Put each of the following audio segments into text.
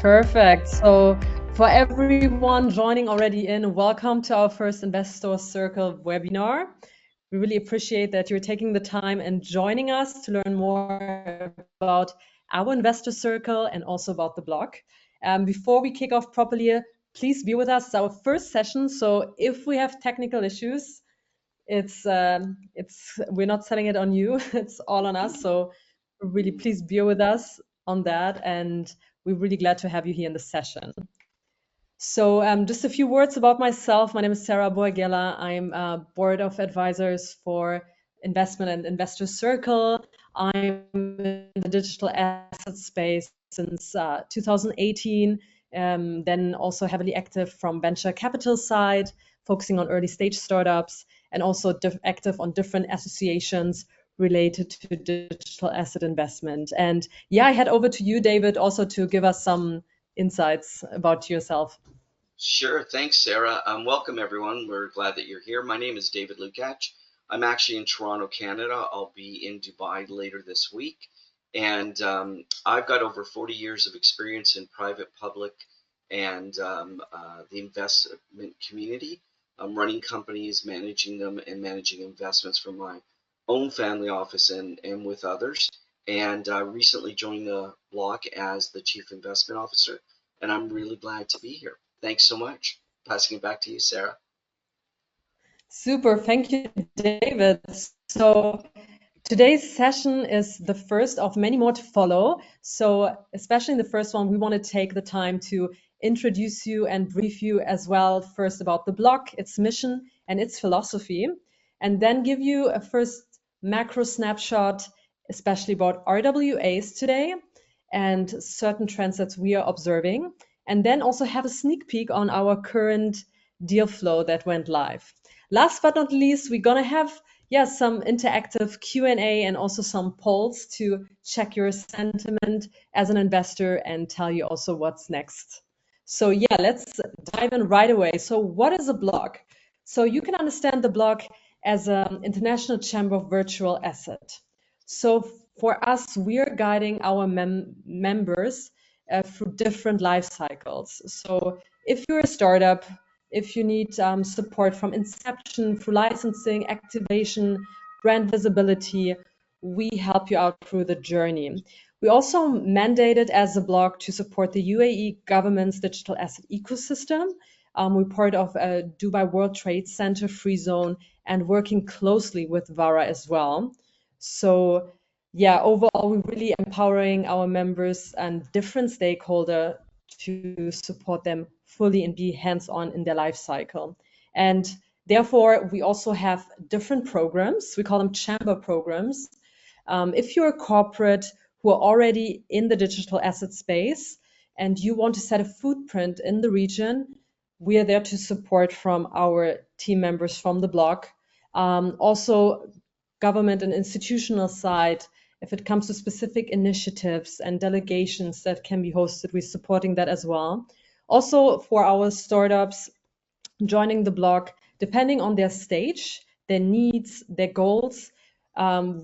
Perfect. So for everyone joining already in, welcome to our first Investor Circle webinar. We really appreciate that you're taking the time and joining us to learn more about our Investor Circle and also about TheBlock. Before we kick off properly, please be with us. It's our first session, so if we have technical issues, we're not selling it on you. It's all on us. So really, please bear with us on that, and we're really glad to have you here in the session. So just a few words about myself. My name is Sarah Borgella. I'm board of advisors for investment and Investor Circle. I'm in the digital asset space since 2018, then also heavily active from venture capital side, focusing on early stage startups, and also active on different associations related to digital asset investment. And yeah, I head over to you, David, also to give us some insights about yourself. Sure, thanks, Sarah. Welcome, everyone. We're glad that you're here. My name is David Lukacs. I'm actually in Toronto, Canada. I'll be in Dubai later this week. And I've got over 40 years of experience in private, public, and the investment community. I'm running companies, managing them, and managing investments from my own family office and with others. And I recently joined TheBlock as the Chief Investment Officer, and I'm really glad to be here. Thanks so much. Passing it back to you, Sarah. Super, thank you, David. So today's session is the first of many more to follow. So especially in the first one, we want to take the time to introduce you and brief you as well, first about TheBlock, its mission and its philosophy, and then give you a first macro snapshot, especially about RWAs today and certain trends that we are observing, and then also have a sneak peek on our current deal flow that went live. Last but not least, we're going to have some interactive Q&A and also some polls to check your sentiment as an investor and tell you also what's next. So yeah, let's dive in right away. So what is a block? So you can understand TheBlock as an international chamber of virtual asset. So for us, we are guiding our members through different life cycles. So if you're a startup, if you need support from inception through licensing, activation, brand visibility, we help you out through the journey. We also mandated as a block to support the UAE government's digital asset ecosystem. We're part of a Dubai World Trade Center free zone and working closely with VARA as well. So yeah, overall, we're really empowering our members and different stakeholders to support them fully and be hands-on in their life cycle. And therefore, we also have different programs. We call them chamber programs. If you're a corporate who are already in the digital asset space and you want to set a footprint in the region, we are there to support from our team members from TheBlock. Also, government and institutional side, if it comes to specific initiatives and delegations that can be hosted, we're supporting that as well. Also, for our startups joining TheBlock, depending on their stage, their needs, their goals,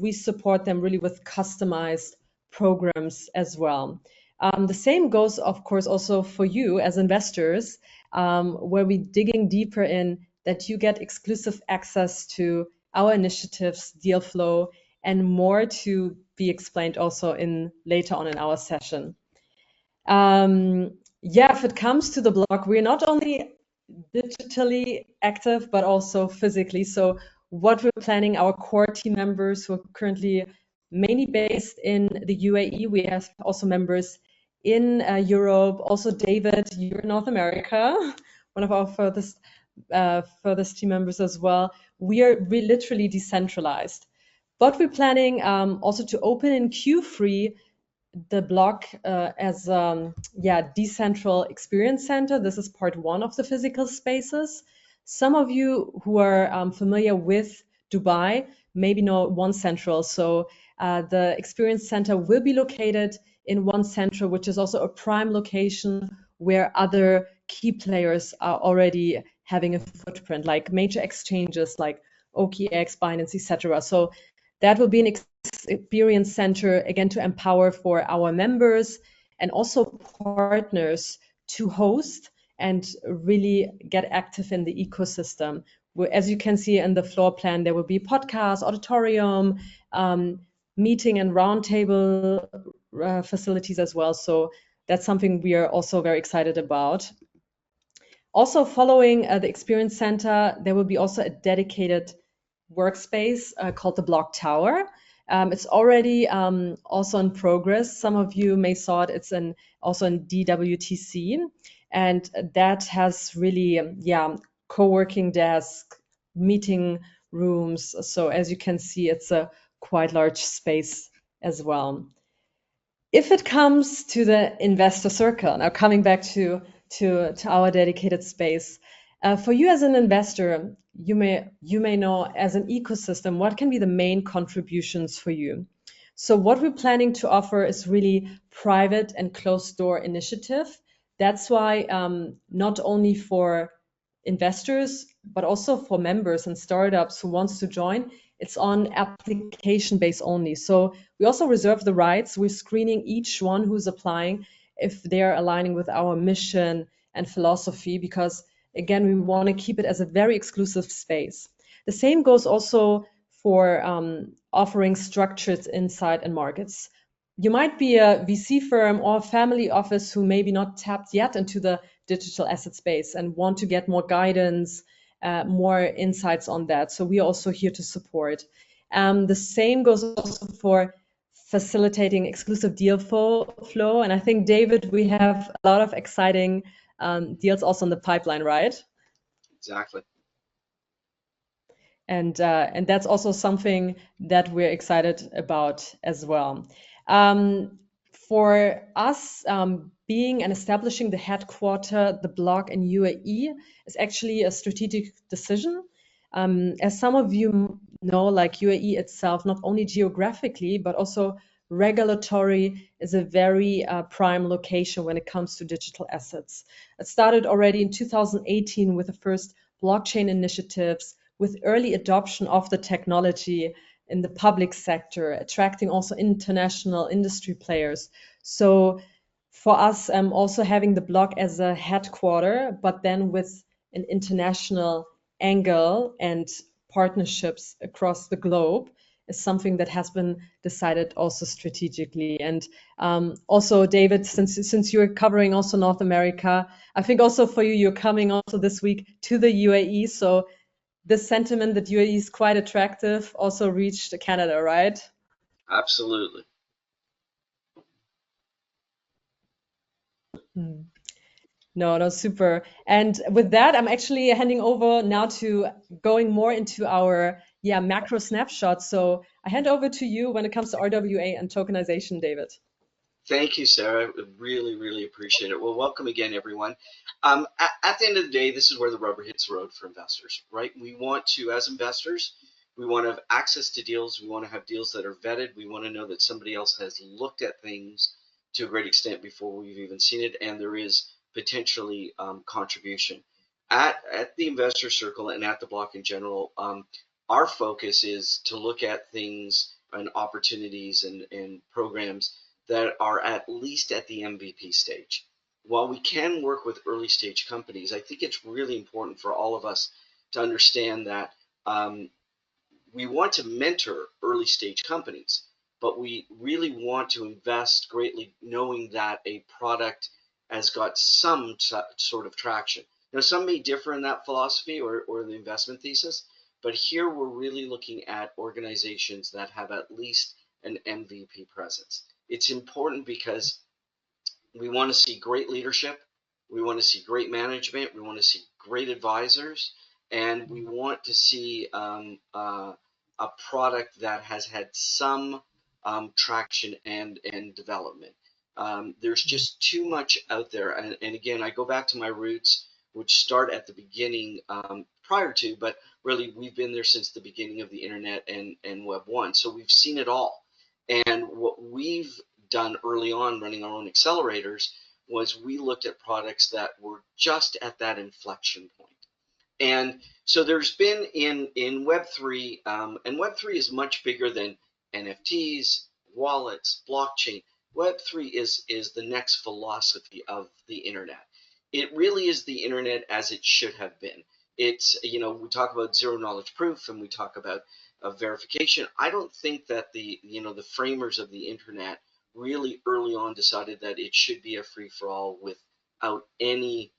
we support them really with customized programs as well. The same goes, of course, also for you as investors, where we're digging deeper in that you get exclusive access to our initiatives, deal flow, and more to be explained also in later on in our session. If it comes to TheBlock, we're not only digitally active, but also physically. So what we're planning, our core team members who are currently mainly based in the UAE, we have also members in Europe, also David, you're in North America, one of our furthest team members as well. We're literally decentralized. But we're planning also to open in Q3 TheBlock as decentral experience center. This is part one of the physical spaces. Some of you who are familiar with Dubai maybe know One Central. So the experience center will be located in One Central, which is also a prime location where other key players are already having a footprint, like major exchanges like OKX, Binance, etc. So that will be an experience center, again, to empower for our members and also partners to host and really get active in the ecosystem. As you can see in the floor plan, there will be podcast, auditorium, meeting and roundtable facilities as well. So that's something we are also very excited about. Also, following the Experience Center, there will be also a dedicated workspace called the Block Tower. It's already also in progress. Some of you may saw it. It's also in DWTC, and that has really, co-working desk, meeting rooms. So as you can see, it's a quite large space as well. If it comes to the investor circle, now coming back to our dedicated space, for you as an investor, you may know as an ecosystem what can be the main contributions for you. So what we're planning to offer is really private and closed door initiative. That's why not only for investors, but also for members and startups who wants to join, it's on application base only. So we also reserve the rights. We're screening each one who's applying if they're aligning with our mission and philosophy, because again, we want to keep it as a very exclusive space. The same goes also for offering structured insight in markets. You might be a VC firm or a family office who maybe not tapped yet into the digital asset space and want to get more guidance, more insights on that. So we are also here to support. The same goes also for facilitating exclusive deal flow. And I think, David, we have a lot of exciting deals also in the pipeline, right? Exactly. And that's also something that we're excited about as well. For us, being and establishing the headquarter, TheBlock in UAE, is actually a strategic decision. As some of you know, like UAE itself, not only geographically, but also regulatory, is a very prime location when it comes to digital assets. It started already in 2018 with the first blockchain initiatives, with early adoption of the technology in the public sector, attracting also international industry players. So for us, also having the block as a headquarter, but then with an international angle and partnerships across the globe, is something that has been decided also strategically. And also, David, since you're covering also North America, I think also for you, you're coming also this week to the UAE. So this sentiment that UAE is quite attractive also reached Canada, right? Absolutely. No, super. And with that, I'm actually handing over now to going more into our macro snapshot. So I hand over to you when it comes to RWA and tokenization, David. Thank you, Sarah. Really, really appreciate it. Well, welcome again, everyone. At the end of the day, this is where the rubber hits the road for investors, right? We want to, as investors, we want to have access to deals. We want to have deals that are vetted. We want to know that somebody else has looked at things to a great extent before we've even seen it, and there is potentially contribution. At the Investor Circle and at the block in general, our focus is to look at things and opportunities and programs that are at least at the MVP stage. While we can work with early stage companies, I think it's really important for all of us to understand that we want to mentor early stage companies, but we really want to invest greatly knowing that a product has got some sort of traction. Now, some may differ in that philosophy or the investment thesis, but here we're really looking at organizations that have at least an MVP presence. It's important because we want to see great leadership, we want to see great management, we want to see great advisors, and we want to see a product that has had some traction and development. There's just too much out there, and again, I go back to my roots, which start at the beginning prior to, but really we've been there since the beginning of the internet and Web 1, so we've seen it all. And what we've done early on running our own accelerators was we looked at products that were just at that inflection point. And so there's been in Web3, and Web3 is much bigger than NFTs, wallets, blockchain. Web3 is the next philosophy of the internet. It really is the internet as it should have been. It's, we talk about zero knowledge proof and we talk about verification. I don't think that the framers of the internet really early on decided that it should be a free for all without any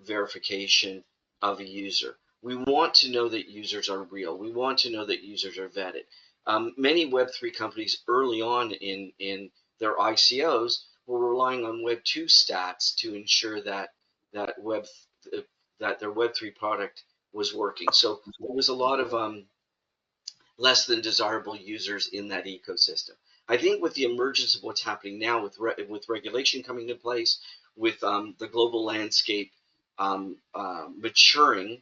verification of a user. We want to know that users are real. We want to know that users are vetted. Many Web3 companies early on in their ICOs were relying on Web2 stats to ensure that Web that their Web3 product was working. So there was a lot of less than desirable users in that ecosystem. I think with the emergence of what's happening now with regulation coming into place, with the global landscape maturing,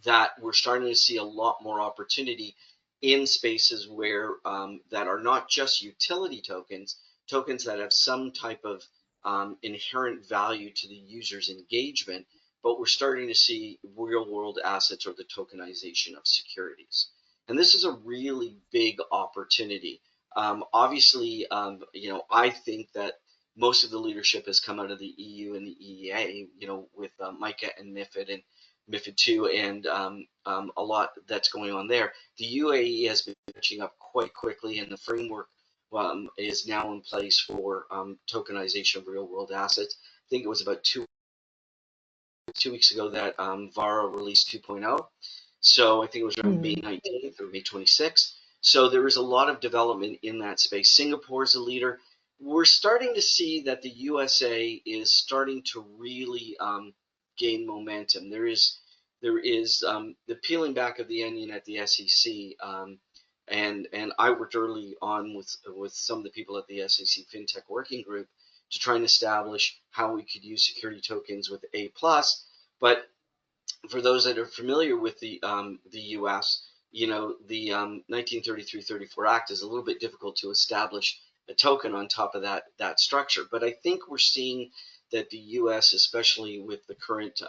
that we're starting to see a lot more opportunity in spaces where that are not just utility tokens, tokens that have some type of inherent value to the user's engagement, but we're starting to see real world assets or the tokenization of securities. And this is a really big opportunity. Obviously, I think that most of the leadership has come out of the EU and the EEA, with MiCA and MiFID and MiFID two, and a lot that's going on there. The UAE has been catching up quite quickly, and the framework is now in place for tokenization of real-world assets. I think it was about two weeks ago that VARA released 2.0. So I think it was around May 19th or May 26th. So there is a lot of development in that space. Singapore is a leader. We're starting to see that the USA is starting to really gain momentum. There is the peeling back of the onion at the SEC, and I worked early on with some of the people at the SEC FinTech Working Group to try and establish how we could use security tokens with A+. But for those that are familiar with the U.S., the 1933-34 Act is a little bit difficult to establish a token on top of that structure. But I think we're seeing that the U.S., especially with the current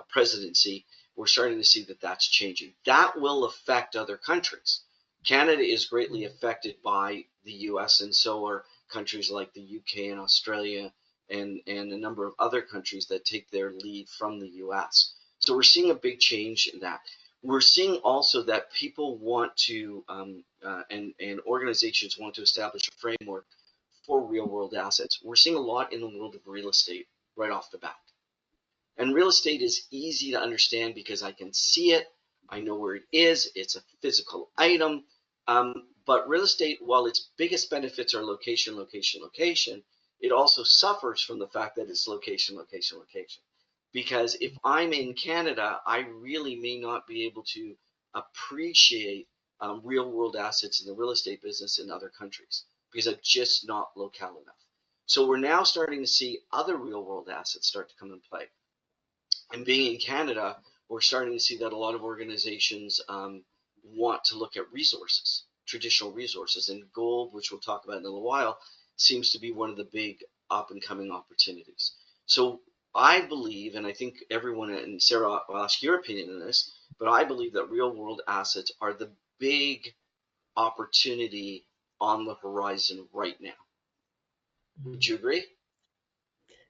presidency, we're starting to see that that's changing. That will affect other countries. Canada is greatly affected by the U.S., and so are countries like the U.K. and Australia and a number of other countries that take their lead from the U.S. So we're seeing a big change in that. We're seeing also that people want to, and organizations want to establish a framework for real-world assets. We're seeing a lot in the world of real estate right off the bat. And real estate is easy to understand because I can see it. I know where it is. It's a physical item. But real estate, while its biggest benefits are location, location, location, it also suffers from the fact that it's location, location, location. Because if I'm in Canada, I really may not be able to appreciate real world assets in the real estate business in other countries because I'm just not locale enough. So we're now starting to see other real world assets start to come in play. And being in Canada, we're starting to see that a lot of organizations want to look at resources, traditional resources, and gold, which we'll talk about in a little while, seems to be one of the big up and coming opportunities. So I believe, and I think everyone, and Sarah, I'll ask your opinion on this, but I believe that real world assets are the big opportunity on the horizon right now. Would you agree?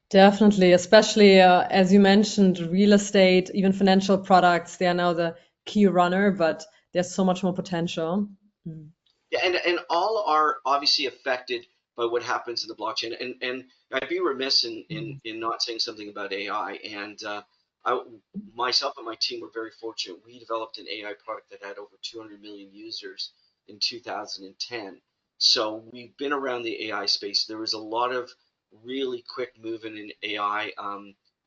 Definitely, especially as you mentioned, real estate, even financial products, they are now the key runner, but there's so much more potential. Yeah, and all are obviously affected by what happens in the blockchain. And I'd be remiss in not saying something about AI. And myself and my team were very fortunate. We developed an AI product that had over 200 million users in 2010. So we've been around the AI space. There was a lot of really quick movement in AI.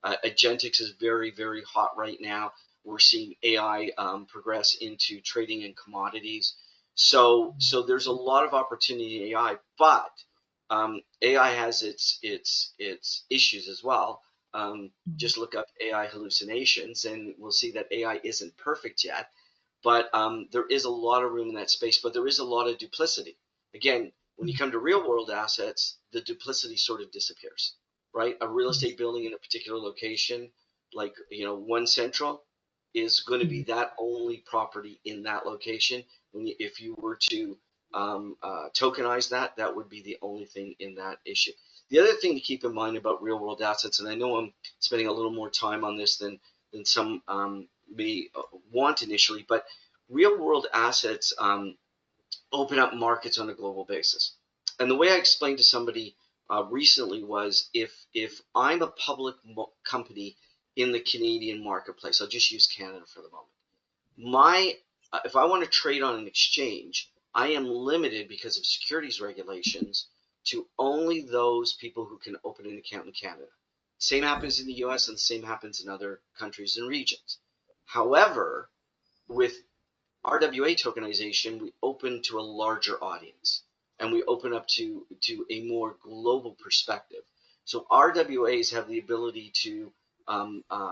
Agentics is very, very hot right now. We're seeing AI progress into trading and commodities. So there's a lot of opportunity in AI, but AI has its issues as well. Just look up AI hallucinations, and we'll see that AI isn't perfect yet. But there is a lot of room in that space, but there is a lot of duplicity. Again, when you come to real world assets, the duplicity sort of disappears, right? A real estate building in a particular location, like One Central, is going to be that only property in that location. If you were to tokenize that, that would be the only thing in that issue. The other thing to keep in mind about real world assets, and I know I'm spending a little more time on this than some may want initially, but real world assets open up markets on a global basis. And the way I explained to somebody recently was, if I'm a public company in the Canadian marketplace, I'll just use Canada for the moment. If I want to trade on an exchange, I am limited because of securities regulations to only those people who can open an account in Canada. Same happens in the US and the same happens in other countries and regions. However, with RWA tokenization, we open to a larger audience and we open up to a more global perspective. So RWAs have the ability to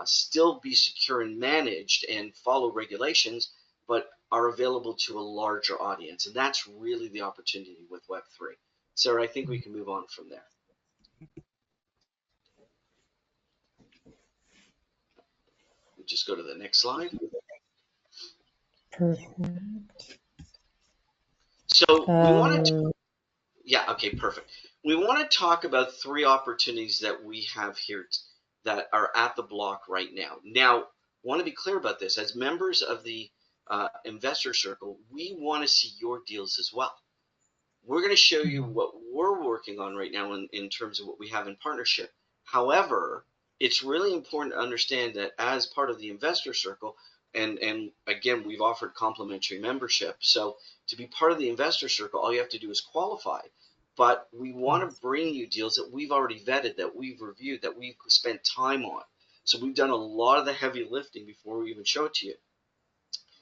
still be secure and managed and follow regulations, but are available to a larger audience. And that's really the opportunity with Web3. Sarah, I think we can move on from there. We'll just go to the next slide. Perfect. So we want to, yeah, okay, perfect. We want to talk about 3 opportunities that we have here that are at the block right now. Now, I want to be clear about this. As members of the Investor Circle, we want to see your deals as well. We're going to show you what we're working on right now in terms of what we have in partnership. However, it's really important to understand that as part of the Investor Circle, and again, we've offered complimentary membership. So to be part of the Investor Circle, all you have to do is qualify. But we want to bring you deals that we've already vetted, that we've reviewed, that we've spent time on. So we've done a lot of the heavy lifting before we even show it to you.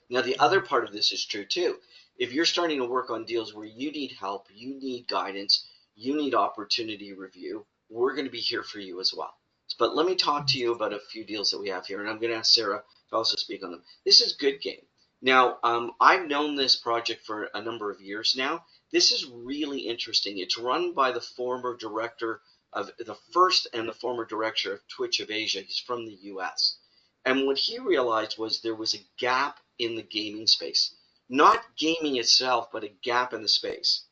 Now, the other part of this is true too. If you're starting to work on deals where you need help, you need guidance, you need opportunity review, we're going to be here for you as well. But let me talk to you about a few deals that we have here, and I'm going to ask Sarah to also speak on them. This is Good Game. Now, I've known this project for a number of years now. This is really interesting. It's run by the former director of the first and the former director of Twitch of Asia. He's from the US. And what he realized was there was a gap in the gaming space. Not gaming itself, but a gap in the space.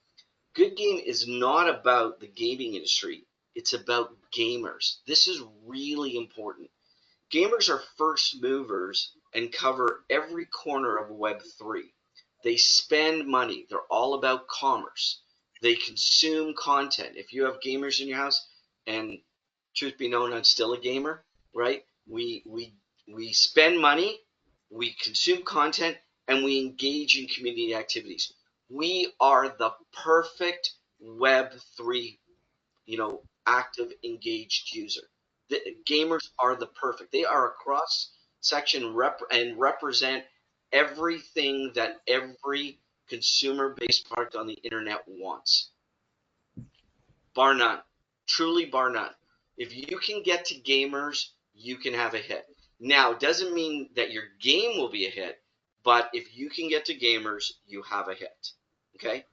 Good Game is not about the gaming industry. It's about gamers. This is really important. Gamers are first movers and cover every corner of Web3. They spend money. They're all about commerce. They consume content. If you have gamers in your house, and truth be known, I'm still a gamer, right? We spend money, we consume content, and we engage in community activities. We are the perfect Web3, active, engaged user. The gamers are the perfect. They are a cross section and represent everything that every consumer-based product on the internet wants. Bar none. Truly bar none. If you can get to gamers, you can have a hit. Now, it doesn't mean that your game will be a hit, but if you can get to gamers, you have a hit. Okay?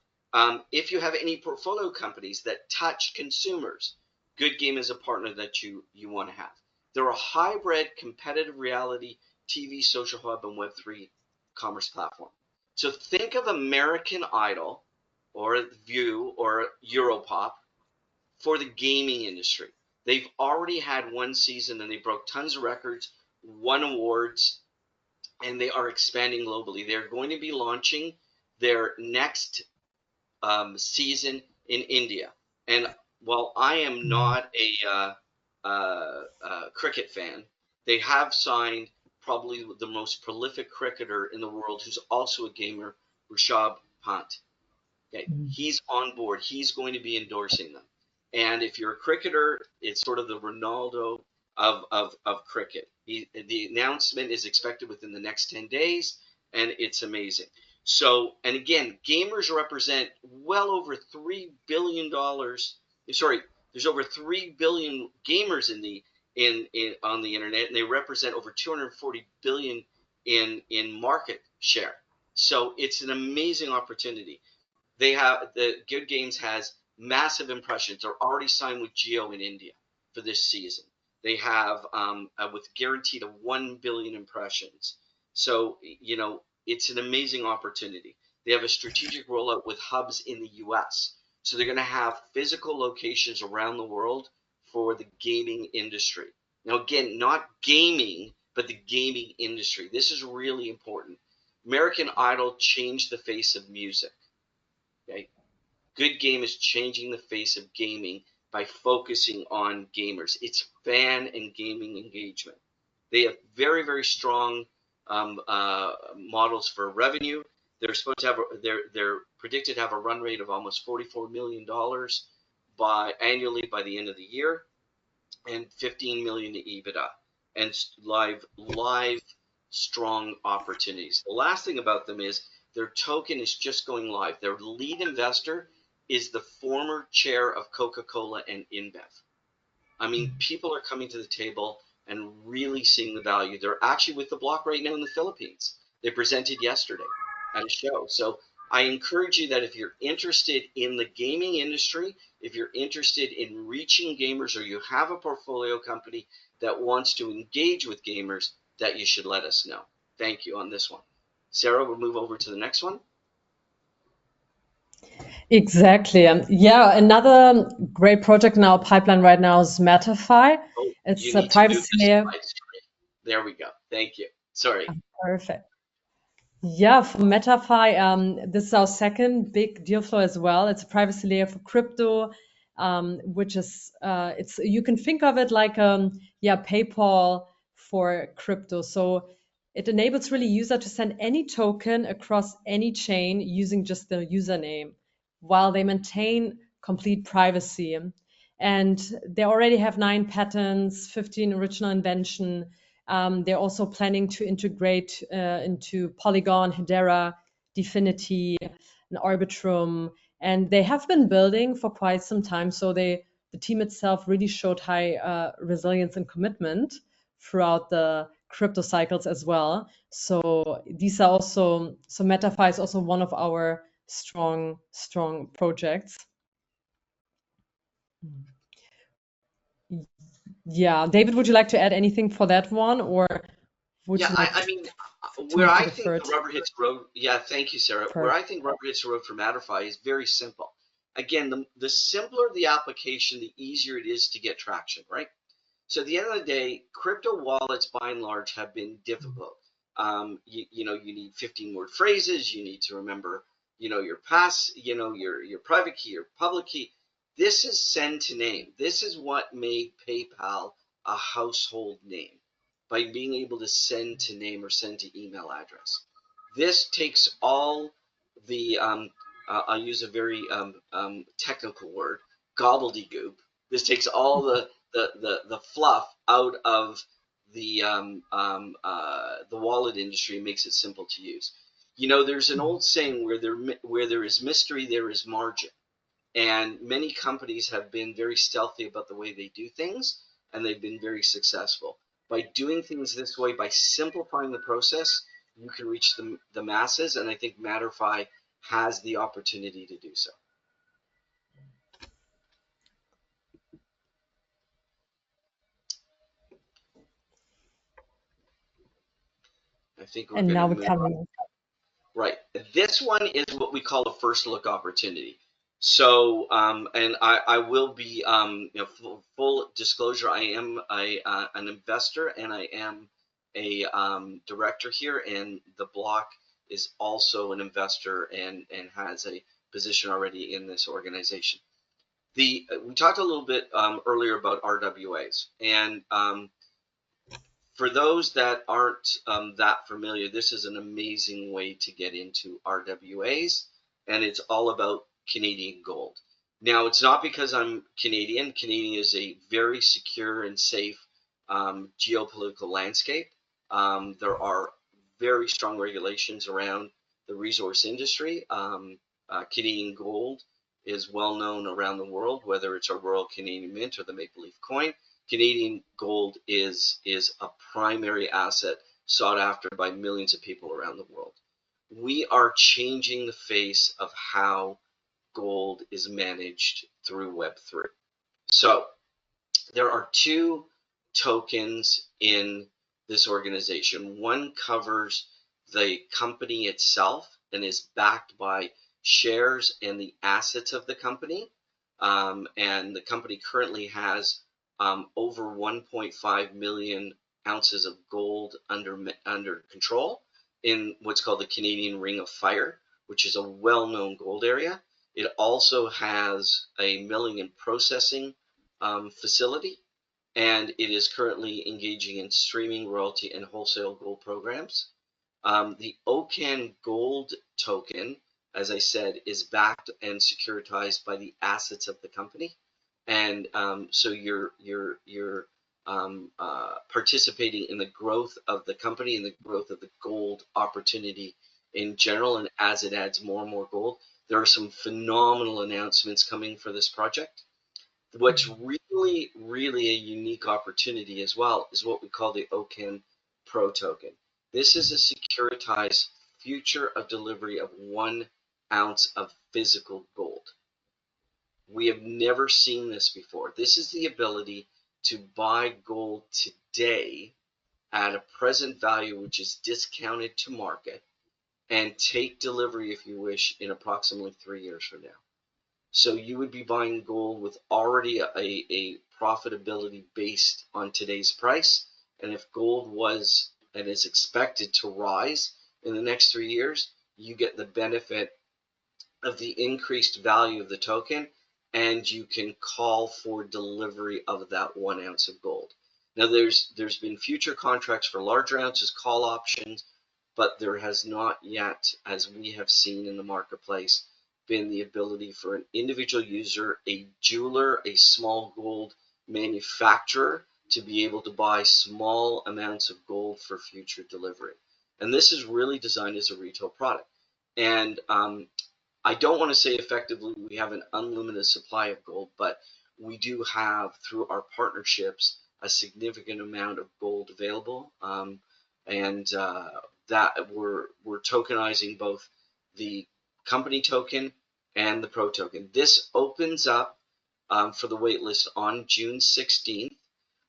If you have any portfolio companies that touch consumers, Good Game is a partner that you want to have. They're a hybrid competitive reality TV, social hub, and Web3 commerce platform. So think of American Idol or View or Europop for the gaming industry. They've already had one season and they broke tons of records, won awards, and they are expanding globally. They're going to be launching their next season in India. And while I am not a cricket fan, they have signed probably the most prolific cricketer in the world who's also a gamer, Rishabh Pant. Okay, he's on board. He's going to be endorsing them. And if you're a cricketer, it's sort of the Ronaldo of cricket. The announcement is expected within the next 10 days, and it's amazing. So, and again, gamers represent well over $3 billion. Sorry, there's over 3 billion gamers on the internet, and they represent over 240 billion in market share. So it's an amazing opportunity. The Good Games has massive impressions. They're already signed with Jio in India for this season. They have with guaranteed of 1 billion impressions. So it's an amazing opportunity. They have a strategic rollout with hubs in the US. So they're going to have physical locations around the world for the gaming industry. Now, again, not gaming, but the gaming industry. This is really important. American Idol changed the face of music. Okay? Good Game is changing the face of gaming by focusing on gamers. It's fan and gaming engagement. They have very, very strong models for revenue. They're supposed to have they're predicted to have a run rate of almost $44 million annually by the end of the year, and 15 million EBITDA, and live strong opportunities. The last thing about them is their token is just going live. Their lead investor is the former chair of Coca-Cola and InBev. I mean, people are coming to the table and really seeing the value. They're actually with TheBlock right now in the Philippines. They presented yesterday at a show. So I encourage you that if you're interested in the gaming industry, if you're interested in reaching gamers, or you have a portfolio company that wants to engage with gamers, that you should let us know. Thank you on this one. Sarah, we'll move over to the next one. Exactly. Yeah, another great project in our pipeline right now is Matterfy. Oh, It's you a need to move privacy the layer. slides. There we go. Thank you. Sorry. Perfect. Yeah, for Matterfy, this is our second big deal flow as well. It's a privacy layer for crypto, which is it's you can think of it like PayPal for crypto. So it enables really user to send any token across any chain using just the username, while they maintain complete privacy. And they already have 9 patents, 15 original invention. They're also planning to integrate into Polygon, Hedera, Dfinity, and Arbitrum. And they have been building for quite some time. So the team itself really showed high resilience and commitment throughout the crypto cycles as well. So these are also, so Matterfy is also one of our strong projects. Yeah, David, would you like to add anything for that one, or would Yeah, you like I mean, to where move to I the think third? the rubber hits the road, yeah, thank you, Sarah. Where Per I think rubber hits the road for Matterfy is very simple. Again, the simpler the application, the easier it is to get traction, right? So at the end of the day, crypto wallets by and large have been difficult. You know, you need 15 word phrases. You need to remember, you know, your private key, your public key. This is send to name. This is what made PayPal a household name, by being able to send to name or send to email address. This takes all the, I'll use a very technical word, gobbledygook. This takes all the fluff out of the wallet industry and makes it simple to use. You know, there's an old saying, where there is mystery, there is margin. And many companies have been very stealthy about the way they do things, and they've been very successful. By doing things this way, by simplifying the process, you can reach the masses, and I think Matterfy has the opportunity to do so. I think we're and going to now we're move. coming. Right. This one is what we call a first look opportunity. So, and I will be, you know, full disclosure, I am an investor, and I am a director here, and TheBlock is also an investor, and has a position already in this organization. We talked a little bit earlier about RWAs, and for those that aren't that familiar, this is an amazing way to get into RWAs, and it's all about Canadian gold. Now, it's not because I'm Canadian. Canadian is a very secure and safe geopolitical landscape. There are very strong regulations around the resource industry. Canadian gold is well known around the world, whether it's our Royal Canadian Mint or the Maple Leaf coin. Canadian gold is a primary asset sought after by millions of people around the world. We are changing the face of how gold is managed through Web3. So there are 2 tokens in this organization. One covers the company itself, and is backed by shares and the assets of the company. And the company currently has over 1.5 million ounces of gold under control in what's called the Canadian Ring of Fire, which is a well-known gold area. It also has a milling and processing facility, and it is currently engaging in streaming, royalty, and wholesale gold programs. The OCAN Gold token, as I said, is backed and securitized by the assets of the company, and so you're participating in the growth of the company and the growth of the gold opportunity in general. And as it adds more and more gold, there are some phenomenal announcements coming for this project. What's really, really a unique opportunity as well is what we call the OCAN Pro token. This is a securitized future of delivery of 1 ounce of physical gold. We have never seen this before. This is the ability to buy gold today at a present value, which is discounted to market, and take delivery, if you wish, in approximately 3 years from now. So you would be buying gold with already a profitability based on today's price. And if gold was and is expected to rise in the next 3 years, you get the benefit of the increased value of the token, and you can call for delivery of that 1 ounce of gold. Now there's been future contracts for larger ounces, call options, but there has not yet, as we have seen in the marketplace, been the ability for an individual user, a jeweler, a small gold manufacturer, to be able to buy small amounts of gold for future delivery. And this is really designed as a retail product. And I don't want to say effectively we have an unlimited supply of gold, but we do have, through our partnerships, a significant amount of gold available. That we're tokenizing both the company token and the pro token. This opens up for the waitlist on June 16th.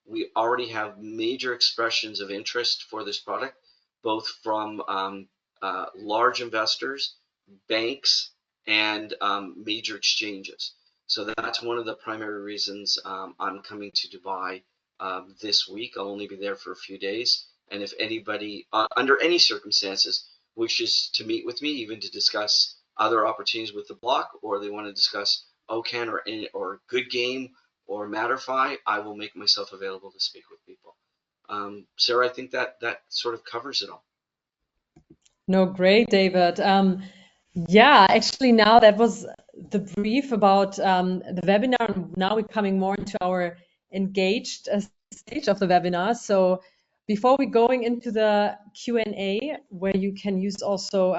We already have major expressions of interest for this product, both from large investors, banks, and major exchanges. So that's one of the primary reasons I'm coming to Dubai this week. I'll only be there for a few days. And if anybody, under any circumstances, wishes to meet with me, even to discuss other opportunities with TheBlock, or they want to discuss OCAN or Good Game or Matterfy, I will make myself available to speak with people. Sarah, I think that sort of covers it all. No, great, David. Yeah, actually, now that was the brief about the webinar. Now we're coming more into our engaged stage of the webinar. So before we going into the Q&A, where you can use also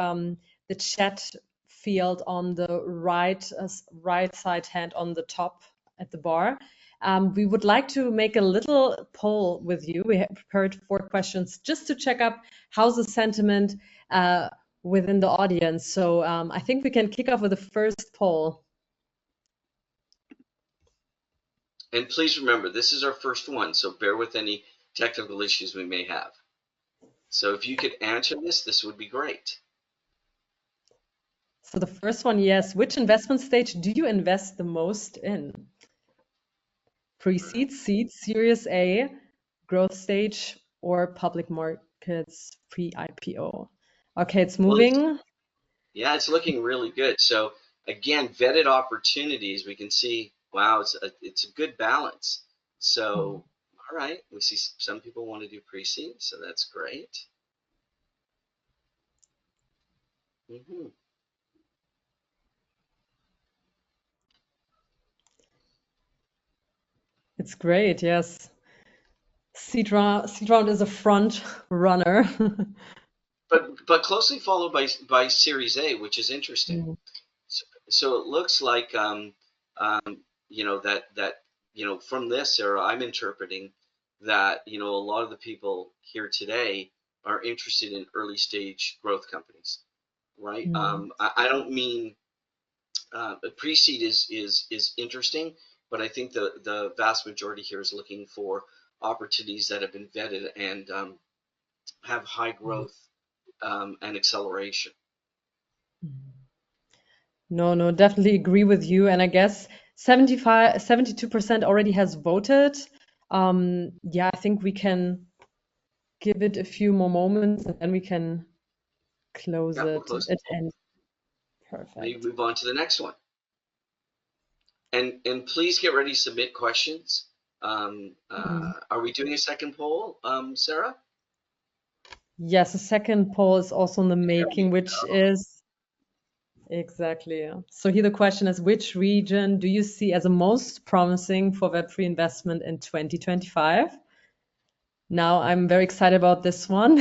the chat field on the right side hand on the top at the bar, we would like to make a little poll with you. We have prepared 4 questions just to check up how's the sentiment within the audience. So I think we can kick off with the first poll. And please remember, this is our first one, so bear with any technical issues we may have. So if you could answer this would be great. So the first one, yes. Which investment stage do you invest the most in? Pre-seed, seed, Series A, growth stage, or public markets pre-IPO? Okay, it's moving. Well, yeah, it's looking really good. So again, vetted opportunities, we can see, wow, it's a good balance. So, all right, we see some people want to do pre-seed, so that's great. It's great, yes. Seed round is a front runner. but closely followed by Series A, which is interesting. So it looks like from this, Sarah, I'm interpreting that a lot of the people here today are interested in early stage growth companies, right? I don't mean pre-seed is interesting, but I think the vast majority here is looking for opportunities that have been vetted and have high growth and acceleration. No, definitely agree with you. And I guess 72% already has voted. Yeah, I think we can give it a few more moments and then we can close Yeah, we'll it close at the poll. end. Maybe Perfect. move on to the next one. And please get ready to submit questions. Mm. Are we doing a second poll, Sarah? Yes, the second poll is also in the There we making, which go. is exactly. Yeah. So here the question is, which region do you see as the most promising for Web3 investment in 2025? Now I'm very excited about this one.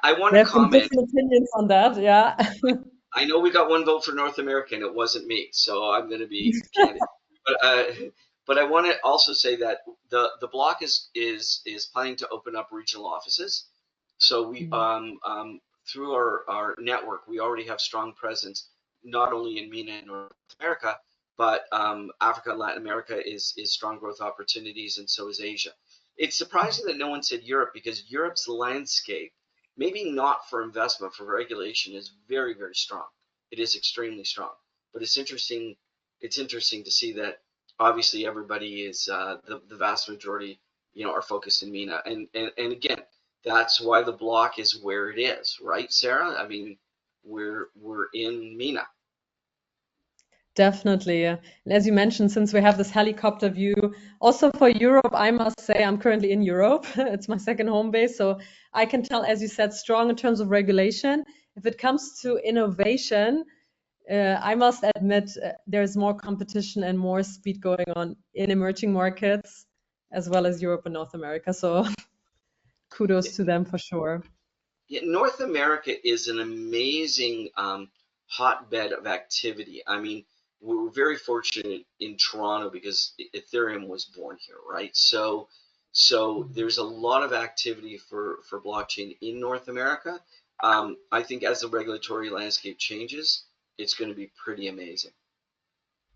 I want There to have been comment. different opinions on that, yeah. I know we got one vote for North America, and it wasn't me, so I'm going to be candid. But but I want to also say that the block is planning to open up regional offices. So we Mm. through our network, we already have strong presence not only in MENA and North America, but Africa and Latin America is strong growth opportunities, and so is Asia. It's surprising that no one said Europe because Europe's landscape, maybe not for investment, for regulation, is very, very strong. It is extremely strong. But it's interesting to see that obviously everybody is the vast majority, are focused in MENA. And again, that's why the block is where it is, right, Sarah? I mean, we're in MENA. Definitely. And as you mentioned, since we have this helicopter view, also for Europe, I must say I'm currently in Europe. It's my second home base. So I can tell, as you said, strong in terms of regulation. If it comes to innovation, I must admit there's more competition and more speed going on in emerging markets as well as Europe and North America. So kudos to them for sure. Yeah, North America is an amazing hotbed of activity. I mean, we're very fortunate in Toronto because Ethereum was born here, right? So there's a lot of activity for blockchain in North America. I think as the regulatory landscape changes, it's going to be pretty amazing.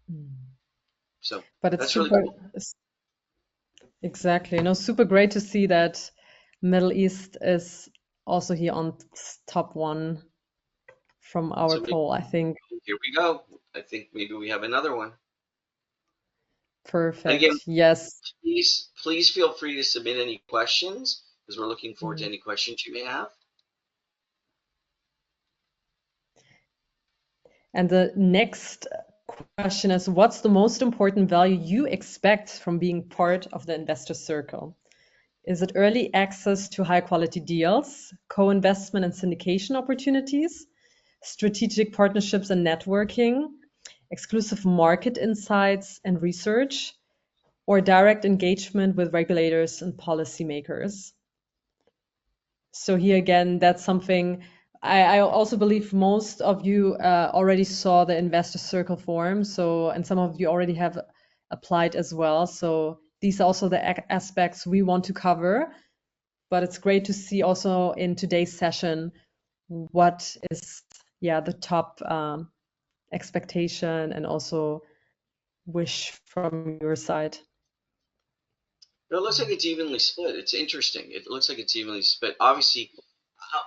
Mm. So But it's that's really super, cool. exactly, super great to see that Middle East is also here on top one from our So maybe, poll. I think here we go. I think maybe we have another one. And again, perfect. Yes. please feel free to submit any questions because we're looking forward to Mm. any questions you may have. And the next question is, what's the most important value you expect from being part of the investor circle? Is it early access to high quality deals, co-investment and syndication opportunities, strategic partnerships and networking, exclusive market insights and research, or direct engagement with regulators and policymakers? So here again, that's something I also believe most of you already saw the investor circle form. So, and some of you already have applied as well. So these are also the aspects we want to cover. But it's great to see also in today's session what is, yeah, the top expectation and also wish from your side. But it looks like it's evenly split. It's interesting. It looks like it's evenly split. Obviously,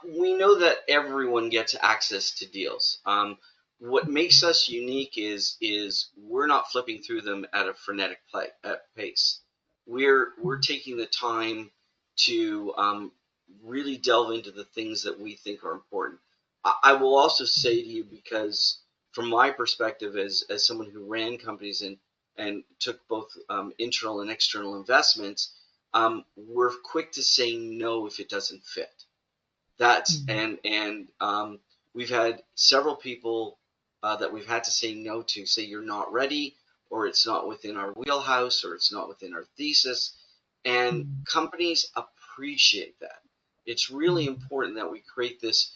we know that everyone gets access to deals. What makes us unique is we're not flipping through them at a frenetic pace. We're taking the time to really delve into the things that we think are important. I will also say to you, because from my perspective as someone who ran companies and took both internal and external investments, we're quick to say no if it doesn't fit. That's and we've had several people that we've had to say no to say you're not ready, or it's not within our wheelhouse, or it's not within our thesis, and companies appreciate that. It's really important that we create this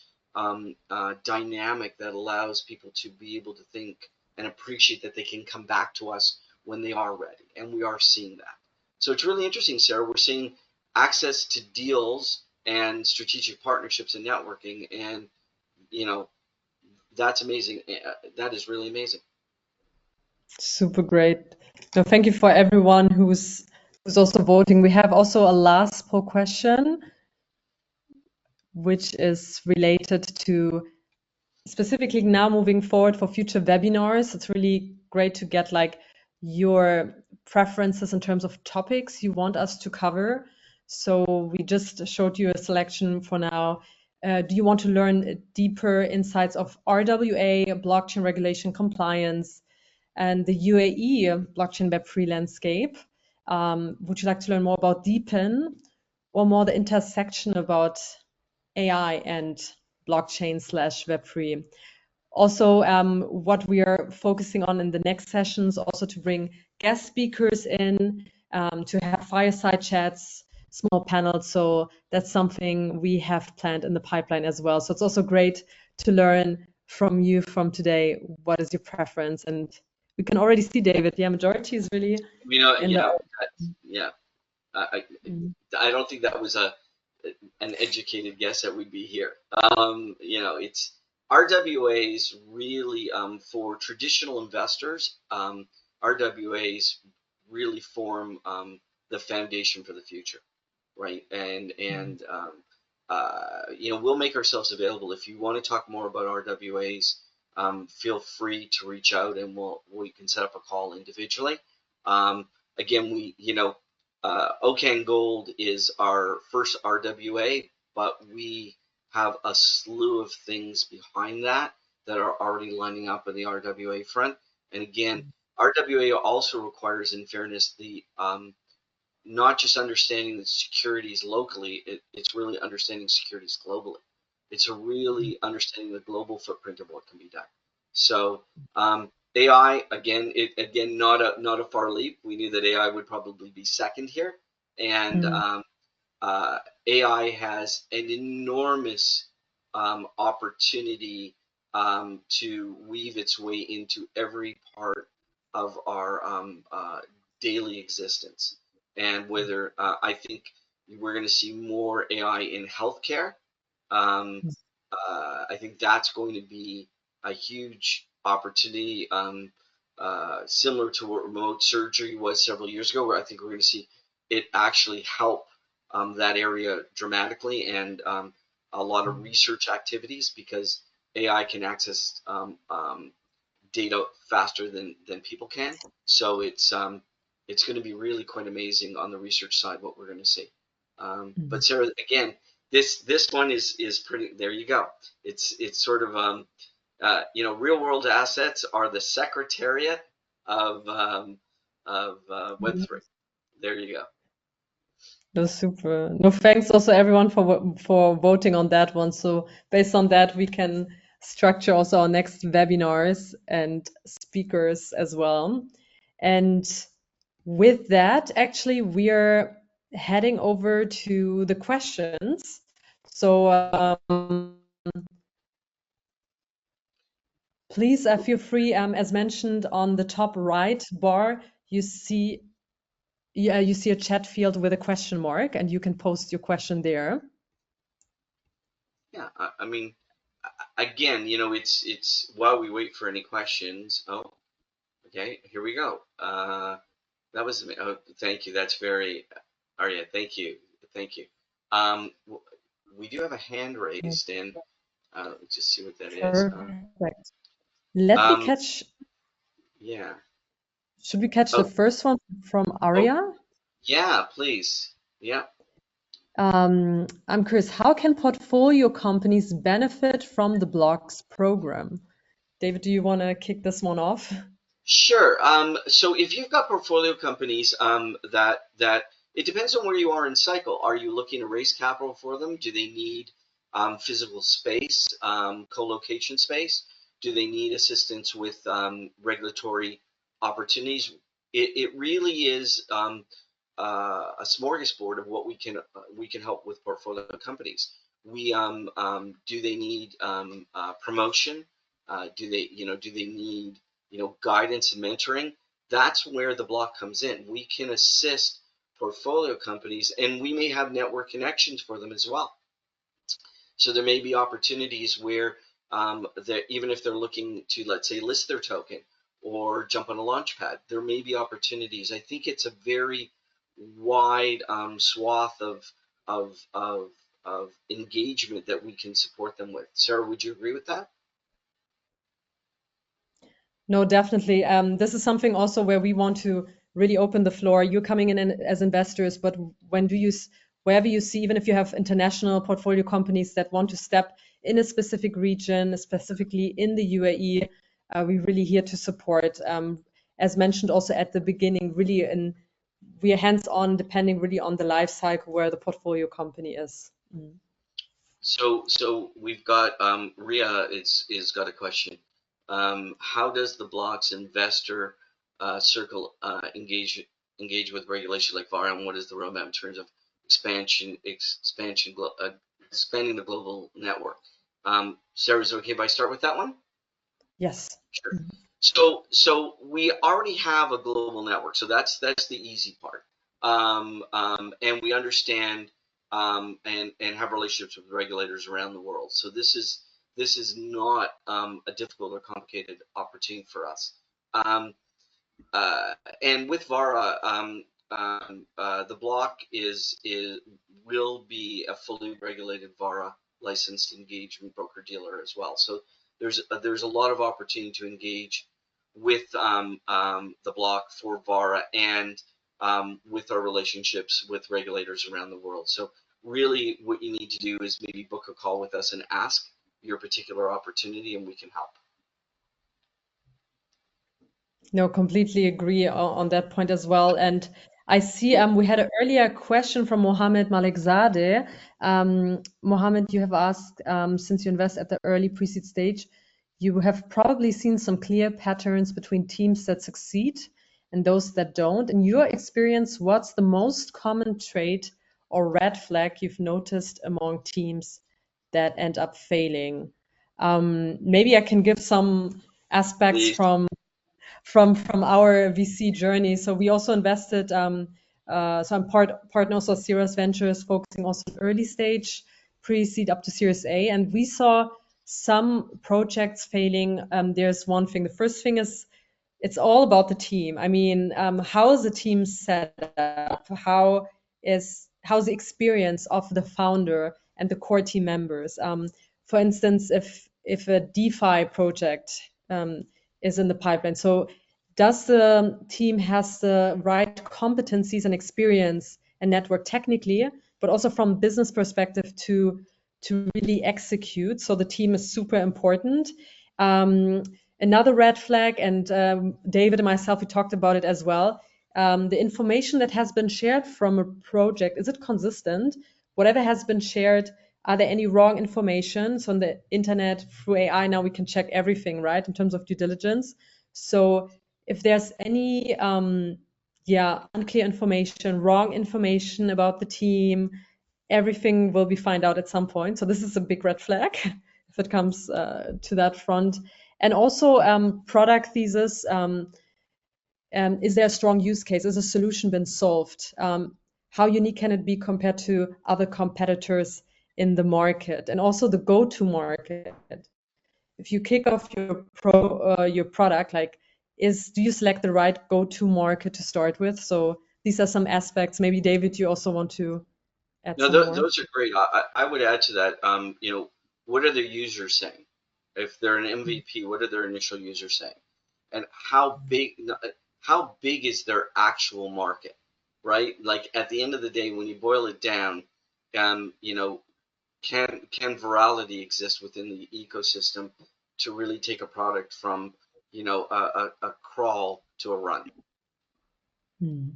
dynamic that allows people to be able to think and appreciate that they can come back to us when they are ready, and we are seeing that. So it's really interesting, Sarah. We're seeing access to deals and strategic partnerships and networking, and you know that's amazing. That is really amazing. Super great. No, thank you for everyone who's also voting. We have also a last poll question, which is related to specifically now moving forward for future webinars, it's really great to get like your preferences in terms of topics you want us to cover. So we just showed you a selection for now. Do you want to learn deeper insights of RWA, blockchain regulation compliance, and the UAE blockchain Web3 landscape? Would you like to learn more about DePIN or more the intersection about AI and blockchain slash Web3? Also, what we are focusing on in the next sessions, also to bring guest speakers in, to have fireside chats, small panels. So that's something we have planned in the pipeline as well. So it's also great to learn from you from today. What is your preference? And we can already see, David, yeah, majority is really in the. Yeah. I, Mm, I don't think that was an educated guess that we'd be here. It's RWAs really for traditional investors. RWAs really form the foundation for the future, right? We'll make ourselves available if you want to talk more about RWAs. Feel free to reach out and we can set up a call individually. Again, Okan Gold is our first RWA, but we have a slew of things behind that are already lining up on the RWA front. And again, RWA also requires, in fairness, the not just understanding the securities locally, it's really understanding securities globally. It's a really understanding the global footprint of what can be done. So AI, again, not a far leap. We knew that AI would probably be second here, and mm, AI has an enormous opportunity to weave its way into every part of our daily existence. And whether I think we're going to see more AI in healthcare, um, I think that's going to be a huge opportunity, similar to what remote surgery was several years ago, where I think we're going to see it actually help that area dramatically, and a lot of research activities, because AI can access data faster than people can. So it's going to be really quite amazing on the research side what we're going to see. mm. But Sarah, again, this one is pretty. There you go. It's sort of real world assets are the secretariat of Web3. There you go. That's super. No, thanks also everyone for voting on that one. So based on that, we can structure also our next webinars and speakers as well. And with that, actually, we're heading over to the questions. So please feel free, as mentioned on the top right bar, you see a chat field with a question mark, and you can post your question there. Yeah, I mean, again, it's while we wait for any questions. Oh, okay, here we go. That was thank you. That's very. Oh yeah, thank you, thank you. Um, we do have a hand raised, and let's just see what that is. Perfect. Let me Um, catch. yeah. Should we catch the Oh, first one from oh, Aria? yeah, please. Yeah. I'm curious, how can portfolio companies benefit from the blocks program? David, do you want to kick this one off? Sure. So if you've got portfolio companies that it depends on where you are in cycle. Are you looking to raise capital for them? Do they need physical space, co-location space? Do they need assistance with regulatory opportunities? It really is a smorgasbord of what we can help with portfolio companies. We Do they need promotion? Do they need guidance and mentoring? That's where the block comes in. We can assist portfolio companies, and we may have network connections for them as well. So there may be opportunities where that even if they're looking to, let's say, list their token or jump on a launch pad, there may be opportunities. I think it's a very wide swath of, of engagement that we can support them with. Sarah, would you agree with that? No, definitely. This is something also where we want to really open the floor. You're coming in as investors, but when do you, wherever you see, even if you have international portfolio companies that want to step in a specific region, specifically in the UAE, we're really here to support. As mentioned also at the beginning, really, we are hands-on, depending really on the life cycle where the portfolio company is. Mm. So we've got Ria is got a question. How does the block's investor circle engage with regulation like VAR, and what is the roadmap in terms of expanding the global network? Sarah, is it okay if I start with that one? Yes. Sure. Mhm. So we already have a global network, so that's the easy part. And we understand and have relationships with regulators around the world. So this is not a difficult or complicated opportunity for us. Um, uh, and with Vara, the block is will be a fully regulated Vara licensed engagement broker dealer as well. So there's a lot of opportunity to engage with the block for Vara and with our relationships with regulators around the world. So really, what you need to do is maybe book a call with us and ask your particular opportunity, and we can help. No, completely agree on that point as well. And I see we had an earlier question from Mohammed Malikzadeh. Mohammed, you have asked, since you invest at the early pre-seed stage, you have probably seen some clear patterns between teams that succeed and those that don't. In your experience, what's the most common trait or red flag you've noticed among teams that end up failing? Maybe I can give some aspects Please. from our VC journey. So we also invested. So I'm partner also of Sirius Ventures, focusing also on early stage, pre-seed up to Series A, and we saw some projects failing. There's one thing. The first thing is it's all about the team. I mean, how is the team set up? How's the experience of the founder and the core team members? For instance, if a DeFi project is in the pipeline, so does the team has the right competencies and experience and network technically, but also from business perspective to really execute? So the team is super important. Um, Another red flag, and David and myself, we talked about it as well. The information that has been shared from a project, is it consistent? Whatever has been shared, are there any wrong information? So on the internet, through AI, now we can check everything, right, in terms of due diligence. So if there's any, unclear information, wrong information about the team, everything will be found out at some point. So this is a big red flag if it comes to that front. And also product thesis. Is there a strong use case? Is a solution been solved? How unique can it be compared to other competitors in the market? And also the go-to market. If you kick off your product, like do you select the right go-to market to start with? So these are some aspects. Maybe David, you also want to add No, some more. those are great. I would add to that. What are the users saying? If they're an MVP, what are their initial users saying? And how big is their actual market, right? Like at the end of the day, when you boil it down, um, you know, can virality exist within the ecosystem to really take a product from, a crawl to a run? Hmm.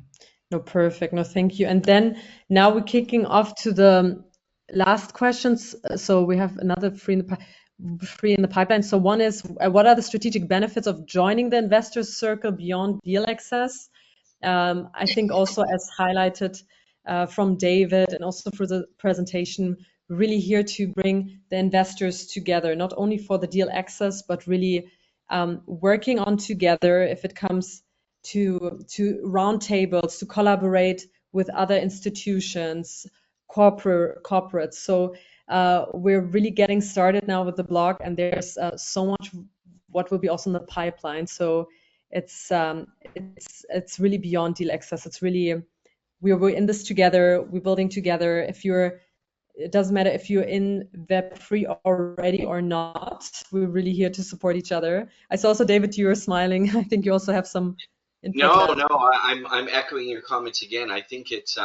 No, perfect. No, thank you. And then now we're kicking off to the last questions. So we have another three in the pipeline. So one is, what are the strategic benefits of joining the investors circle beyond deal access? I think also as highlighted from David and also for the presentation, really here to bring the investors together, not only for the deal access, but really working on together if it comes to roundtables, to collaborate with other institutions, corporates. So we're really getting started now with the blog, and there's so much what will be also in the pipeline. So it's really beyond deal access. It's really we're in this together. We're building together. If you're it doesn't matter if you're in Web3 already or not. We're really here to support each other. I saw also, David, you were smiling. I think you also have some input to No, that. no, I'm echoing your comments again. I think it's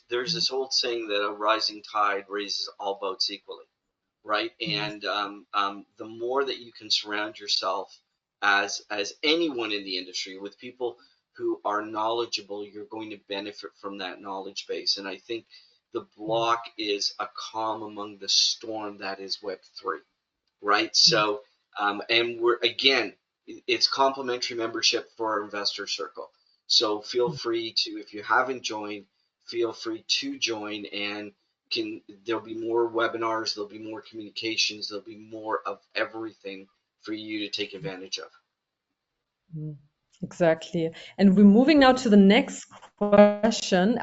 there's this old saying that a rising tide raises all boats equally, right? And the more that you can surround yourself as anyone in the industry with people who are knowledgeable, you're going to benefit from that knowledge base. And I think the block is a calm among the storm that is Web3, right? So, and we're again, it's complimentary membership for our investor circle. So feel free to, if you haven't joined, feel free to join, and there'll be more webinars, there'll be more communications, there'll be more of everything for you to take advantage of. Exactly. And we're moving now to the next question.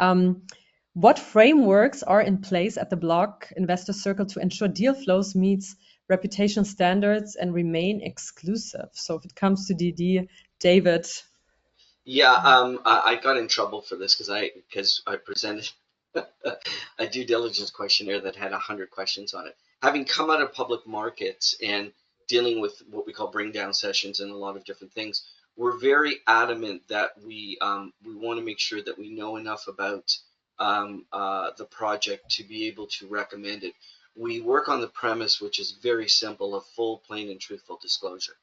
What frameworks are in place at TheBlock Investor Circle to ensure deal flows meets reputation standards and remain exclusive? So if it comes to DD, David. Yeah, I got in trouble for this because I presented a due diligence questionnaire that had 100 questions on it. Having come out of public markets and dealing with what we call bring down sessions and a lot of different things, we're very adamant that we want to make sure that we know enough about the project to be able to recommend it. We work on the premise, which is very simple, of full, plain, and truthful disclosure.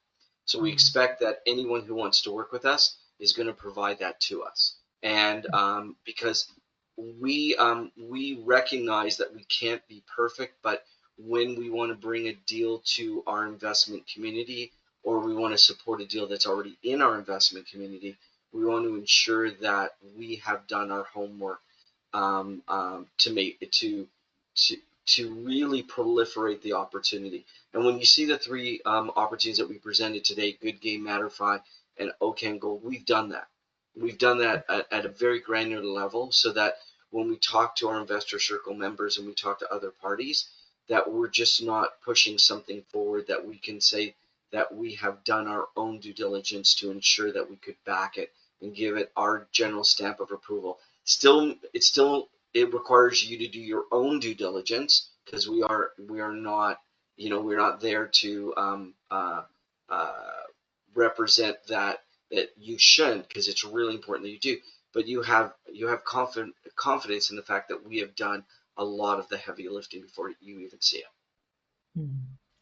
So we expect that anyone who wants to work with us is going to provide that to us. And because we recognize that we can't be perfect, but when we want to bring a deal to our investment community, or we want to support a deal that's already in our investment community, we want to ensure that we have done our homework to make it to really proliferate the opportunity. And when you see the three opportunities that we presented today, Good Game, Matterify, and Okan Gold, we've done that. We've done that at a very granular level, so that when we talk to our investor circle members and we talk to other parties, that we're just not pushing something forward, that we can say that we have done our own due diligence to ensure that we could back it and give it our general stamp of approval. It requires you to do your own due diligence, because we are not, we're not there to represent that you shouldn't, because it's really important that you do. But you have confidence in the fact that we have done a lot of the heavy lifting before you even see it.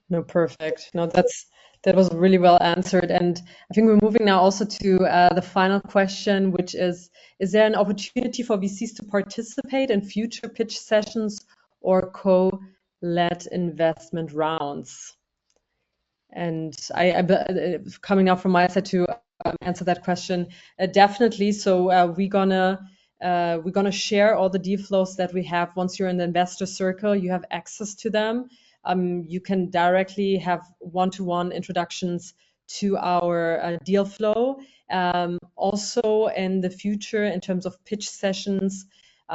No, perfect. No, that was really well answered. And I think we're moving now also to the final question, which is there an opportunity for VCs to participate in future pitch sessions or co-led investment rounds? And coming up from my side to answer that question, definitely. So we're gonna share all the deal flows that we have. Once you're in the investor circle, you have access to them. You can directly have one-to-one introductions to our deal flow. Also, in the future, in terms of pitch sessions,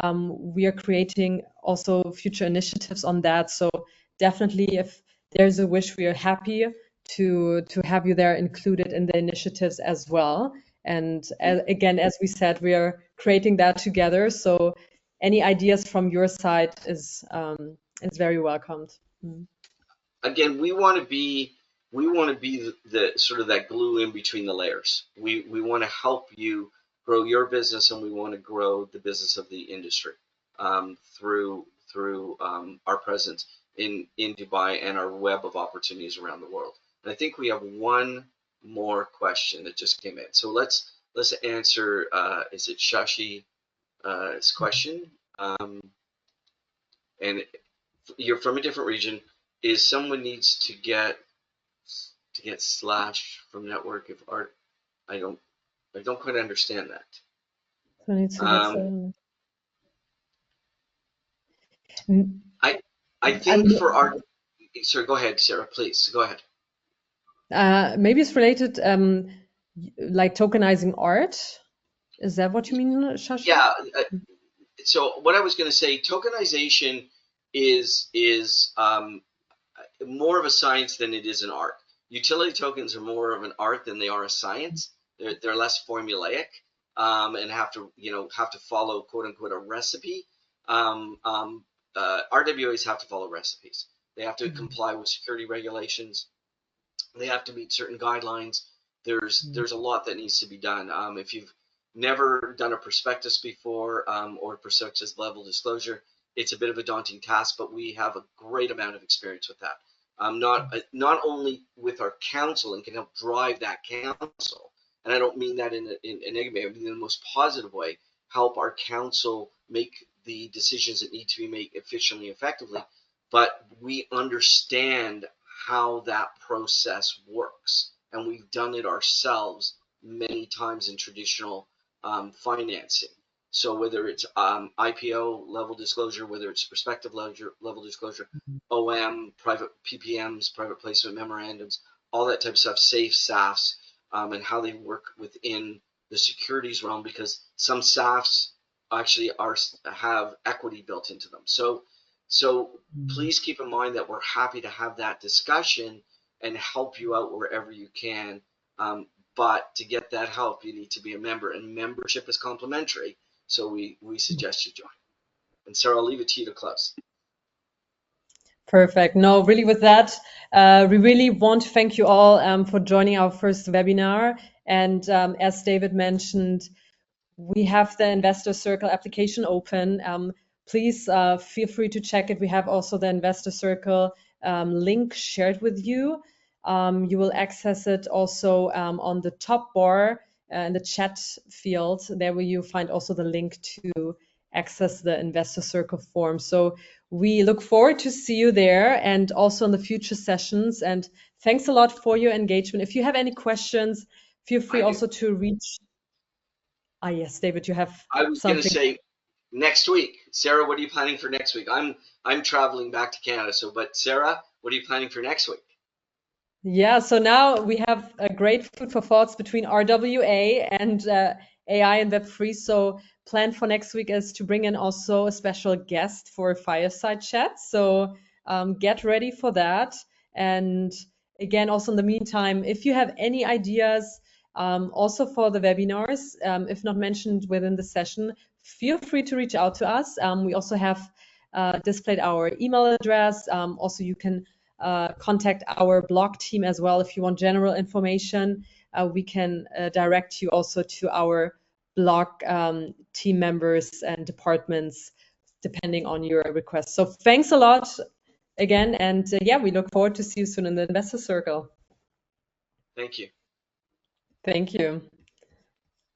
we are creating also future initiatives on that. So definitely, if there's a wish, we are happy to have you there included in the initiatives as well. And again, as we said, we are creating that together. So any ideas from your side is very welcomed. Again, we want to be the sort of that glue in between the layers. We want to help you grow your business, and we want to grow the business of the industry through our presence in Dubai and our web of opportunities around the world. And I think we have one more question that just came in. So let's answer. Is it Shashi's question? And you're from a different region. Is someone needs to get slash from network of art? I don't quite understand that. So I need to I think for art. Sorry, go ahead, Sarah. Please go ahead. Maybe it's related, like tokenizing art. Is that what you mean, Shashi? Yeah. So what I was going to say, tokenization is more of a science than it is an art. Utility tokens are more of an art than they are a science. They're less formulaic, and have to follow quote unquote a recipe. RWAs have to follow recipes. They have to comply with security regulations. They have to meet certain guidelines. There's a lot that needs to be done. If you've never done a prospectus before, or prospectus level disclosure, it's a bit of a daunting task, but we have a great amount of experience with that. Not only with our counsel, and can help drive that counsel, and I don't mean that in a negative way, I mean in the most positive way, help our counsel make the decisions that need to be made efficiently, effectively, but we understand how that process works, and we've done it ourselves many times in traditional financing. So whether it's IPO level disclosure, whether it's prospective level disclosure, OM, private PPMs, private placement memorandums, all that type of stuff, safe SAFs, and how they work within the securities realm, because some SAFs actually have equity built into them. So please keep in mind that we're happy to have that discussion and help you out wherever you can. But to get that help, you need to be a member, and membership is complimentary. So we suggest you join. And Sarah, I'll leave it to you to close. Perfect. No, really with that, we really want to thank you all for joining our first webinar. And as David mentioned, we have the InvestorCircle application open. Please feel free to check it. We have also the InvestorCircle link shared with you. You will access it also on the top bar in the chat field. There will you find also the link to access the InvestorCircle form. So we look forward to see you there and also in the future sessions. And thanks a lot for your engagement. If you have any questions, feel free also to reach. Yes, David, you have I was going to something. say next week. Sarah, what are you planning for next week? I'm traveling back to Canada, but Sarah, what are you planning for next week? Yeah, so now we have a great food for thoughts between RWA and AI and Web3. So plan for next week is to bring in also a special guest for a fireside chat. So get ready for that. And again, also in the meantime, if you have any ideas, also for the webinars, if not mentioned within the session, feel free to reach out to us. We also have displayed our email address. Also, you can contact our blog team as well if you want general information. We can direct you also to our blog team members and departments depending on your request. So thanks a lot again, and yeah, we look forward to see you soon in the InvestorCircle. Thank you. Thank you.